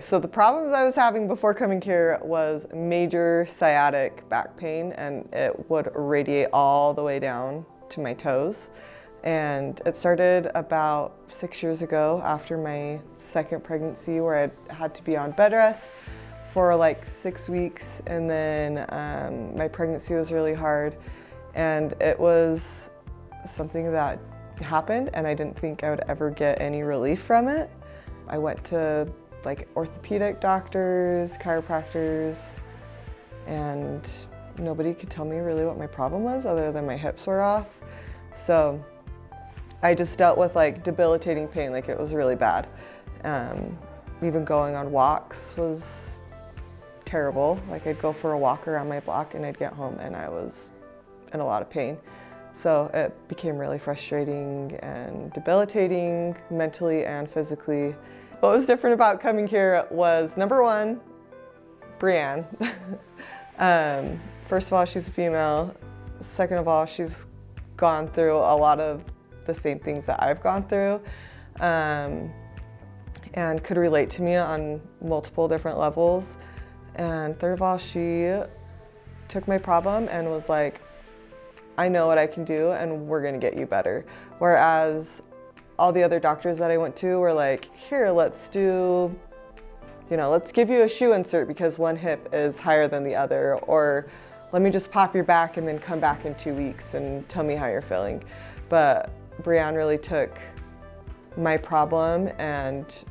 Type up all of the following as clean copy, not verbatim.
So the problems I was having before coming here was major sciatic back pain, and it would radiate all the way down to my toes. And it started about 6 years ago after my second pregnancy, where I had to be on bed rest for like 6 weeks, and then my pregnancy was really hard, and it was something that happened and I didn't think I would ever get any relief from it. I went to like orthopedic doctors, chiropractors, and nobody could tell me really what my problem was other than my hips were off. So I just dealt with like debilitating pain, like it was really bad. Even going on walks was terrible. Like I'd go for a walk around my block and I'd get home and I was in a lot of pain. So it became really frustrating and debilitating mentally and physically. What was different about coming here was, number one, Brianne. First of all, she's a female. Second of all, she's gone through a lot of the same things that I've gone through, and could relate to me on multiple different levels. And third of all, she took my problem and was like, I know what I can do and we're gonna get you better. Whereas all the other doctors that I went to were like, here, let's give you a shoe insert because one hip is higher than the other, or let me just pop your back and then come back in 2 weeks and tell me how you're feeling. But Brianne really took my problem and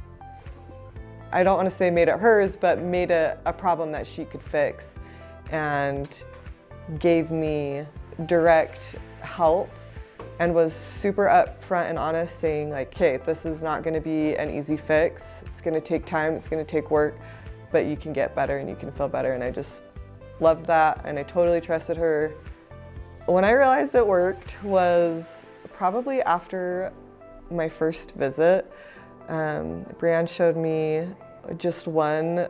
I don't want to say made it hers, but made it a problem that she could fix and gave me direct help and was super upfront and honest, saying like, hey, this is not gonna be an easy fix. It's gonna take time, it's gonna take work, but you can get better and you can feel better. And I just loved that and I totally trusted her. When I realized it worked was probably after my first visit. Brianne showed me just one,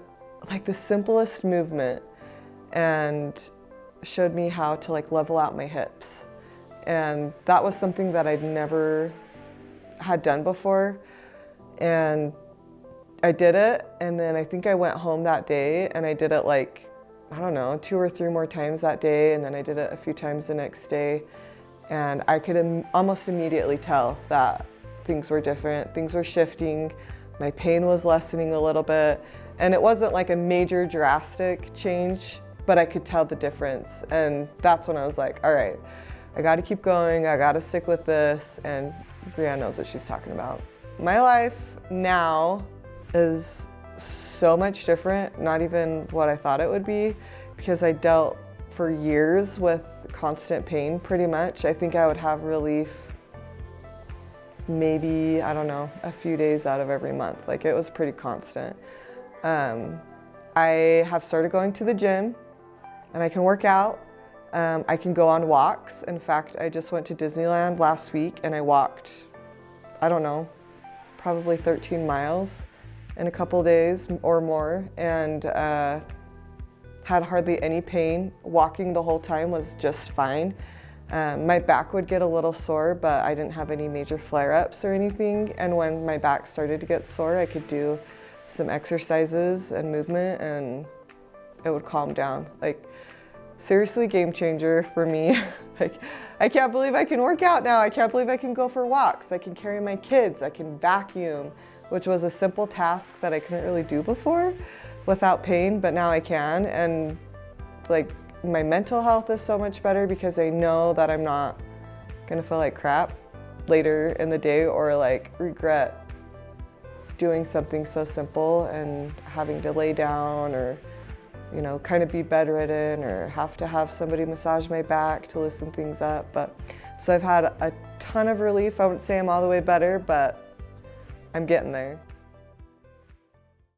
like the simplest movement, and showed me how to like level out my hips. And that was something that I'd never had done before. And I did it, and then I think I went home that day and I did it like, I don't know, 2 or 3 more times that day, and then I did it a few times the next day. And I could almost immediately tell that things were different, things were shifting, my pain was lessening a little bit. And it wasn't like a major drastic change, but I could tell the difference. And that's when I was like, all right, I gotta keep going, I gotta stick with this, and Brianne knows what she's talking about. My life now is so much different, not even what I thought it would be, because I dealt for years with constant pain pretty much. I think I would have relief maybe, I don't know, a few days out of every month. Like it was pretty constant. I have started going to the gym and I can work out. I can go on walks. In fact, I just went to Disneyland last week and I walked, I don't know, probably 13 miles in a couple days or more, and had hardly any pain. Walking the whole time was just fine. My back would get a little sore, but I didn't have any major flare-ups or anything. And when my back started to get sore, I could do some exercises and movement and it would calm down. Like, seriously, game changer for me. Like, I can't believe I can work out now. I can't believe I can go for walks. I can carry my kids. I can vacuum, which was a simple task that I couldn't really do before without pain, but now I can. And like, my mental health is so much better because I know that I'm not gonna feel like crap later in the day or like regret doing something so simple and having to lay down or, you know, kind of be bedridden or have to have somebody massage my back to loosen things up. But so I've had a ton of relief. I wouldn't say I'm all the way better, but I'm getting there.